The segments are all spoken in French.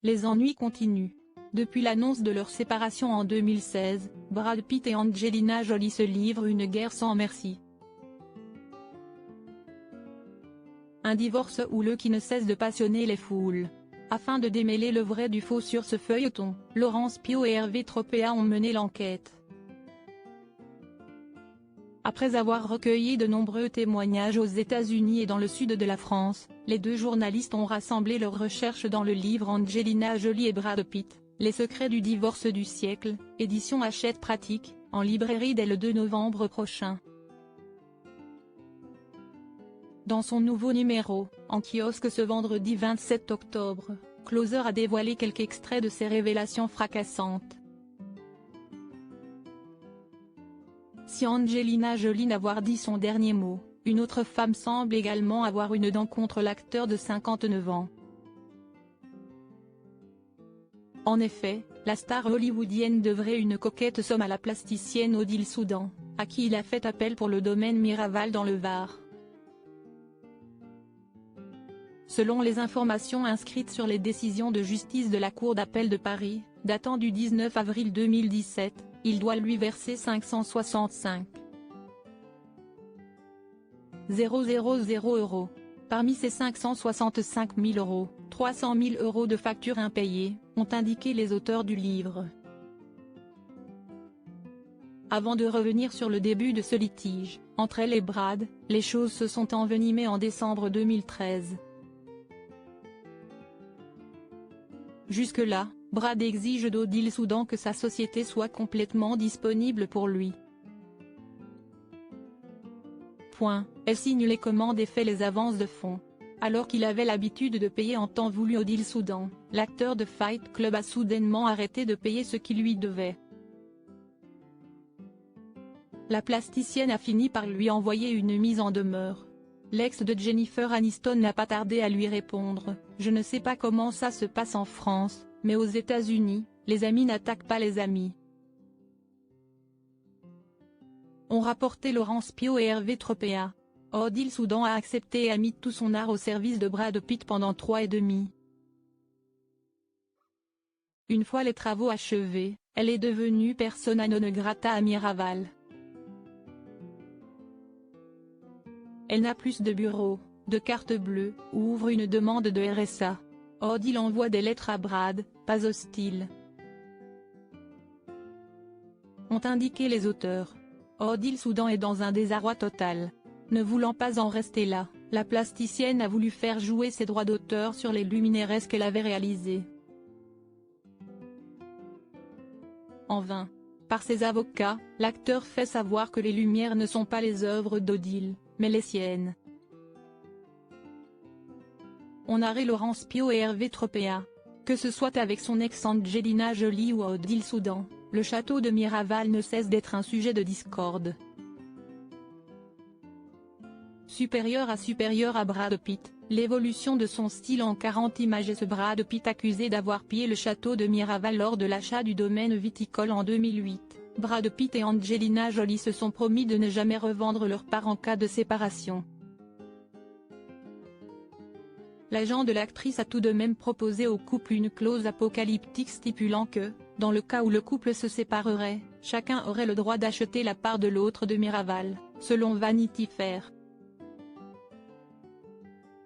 Les ennuis continuent. Depuis l'annonce de leur séparation en 2016, Brad Pitt et Angelina Jolie se livrent une guerre sans merci. Un divorce houleux qui ne cesse de passionner les foules. Afin de démêler le vrai du faux sur ce feuilleton, Laurence Pio et Hervé Tropea ont mené l'enquête. Après avoir recueilli de nombreux témoignages aux États-Unis et dans le sud de la France, les deux journalistes ont rassemblé leurs recherches dans le livre Angelina Jolie et Brad Pitt, Les secrets du divorce du siècle, édition Hachette Pratique, en librairie dès le 2 novembre prochain. Dans son nouveau numéro, en kiosque ce vendredi 27 octobre, Closer a dévoilé quelques extraits de ses révélations fracassantes. Si Angelina Jolie n'avoir dit son dernier mot, une autre femme semble également avoir une dent contre l'acteur de 59 ans. En effet, la star hollywoodienne devrait une coquette somme à la plasticienne Odile Soudan, à qui il a fait appel pour le domaine Miraval dans le Var. Selon les informations inscrites sur les décisions de justice de la Cour d'appel de Paris, datant du 19 avril 2017, il doit lui verser 565 000 €. Parmi ces 565 000 €, 300 000 € de factures impayées, ont indiqué les auteurs du livre. Avant de revenir sur le début de ce litige, entre elle et Brad, les choses se sont envenimées en décembre 2013. Jusque-là, Brad exige d'Odile Soudan que sa société soit complètement disponible pour lui. Elle signe les commandes et fait les avances de fonds. Alors qu'il avait l'habitude de payer en temps voulu Odile Soudan, l'acteur de Fight Club a soudainement arrêté de payer ce qu'il lui devait. La plasticienne a fini par lui envoyer une mise en demeure. L'ex de Jennifer Aniston n'a pas tardé à lui répondre « Je ne sais pas comment ça se passe en France, mais aux États-Unis, les amis n'attaquent pas les amis ». Ont rapporté Laurence Pio et Hervé Tropea. Odile Soudan a accepté et a mis tout son art au service de Brad Pitt pendant 3 ans et demi. Une fois les travaux achevés, elle est devenue persona non grata à Miraval. Elle n'a plus de bureau, de carte bleue, ou ouvre une demande de RSA. Odile envoie des lettres à Brad, pas hostile. Ont indiqué les auteurs. Odile Soudan est dans un désarroi total. Ne voulant pas en rester là, la plasticienne a voulu faire jouer ses droits d'auteur sur les luminaires qu'elle avait réalisés. En vain. Par ses avocats, l'acteur fait savoir que les lumières ne sont pas les œuvres d'Odile, mais les siennes. On narrait Laurence Pio et Hervé Tropea. Que ce soit avec son ex Angelina Jolie ou Odile Soudan, le château de Miraval ne cesse d'être un sujet de discorde. Supérieur à Brad Pitt, l'évolution de son style en 40 images et ce Brad Pitt accusé d'avoir pillé le château de Miraval lors de l'achat du domaine viticole en 2008. Brad Pitt et Angelina Jolie se sont promis de ne jamais revendre leur part en cas de séparation. L'agent de l'actrice a tout de même proposé au couple une clause apocalyptique stipulant que, dans le cas où le couple se séparerait, chacun aurait le droit d'acheter la part de l'autre de Miraval, selon Vanity Fair.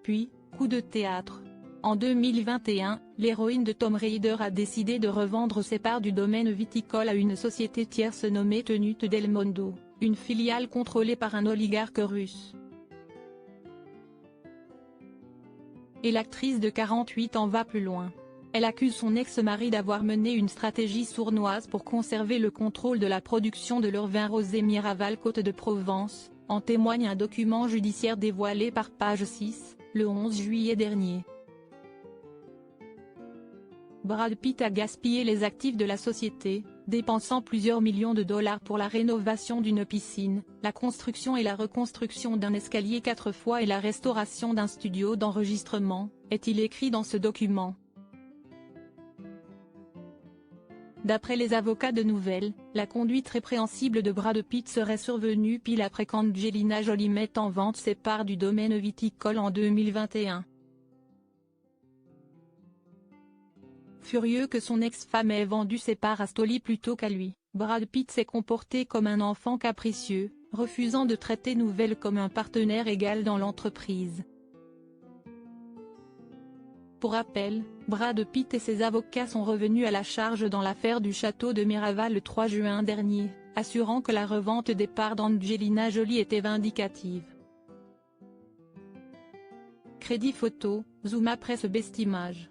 Puis, coup de théâtre. En 2021, l'héroïne de Tomb Raider a décidé de revendre ses parts du domaine viticole à une société tierce nommée Tenute del Mondo, une filiale contrôlée par un oligarque russe. Et l'actrice de 48 ans va plus loin. Elle accuse son ex-mari d'avoir mené une stratégie sournoise pour conserver le contrôle de la production de leur vin rosé Miraval Côte de Provence, en témoigne un document judiciaire dévoilé par Page 6, le 11 juillet dernier. Brad Pitt a gaspillé les actifs de la société, dépensant plusieurs millions de dollars pour la rénovation d'une piscine, la construction et la reconstruction d'un escalier 4 fois et la restauration d'un studio d'enregistrement, est-il écrit dans ce document. D'après les avocats de Nouvelles, la conduite répréhensible de Brad Pitt serait survenue pile après qu'Angelina Jolie mette en vente ses parts du domaine viticole en 2021. Furieux que son ex-femme ait vendu ses parts à Stoli plutôt qu'à lui, Brad Pitt s'est comporté comme un enfant capricieux, refusant de traiter Nouvelle comme un partenaire égal dans l'entreprise. Pour rappel, Brad Pitt et ses avocats sont revenus à la charge dans l'affaire du château de Miraval le 3 juin dernier, assurant que la revente des parts d'Angelina Jolie était vindicative. Crédit photo, Zoom après ce best image.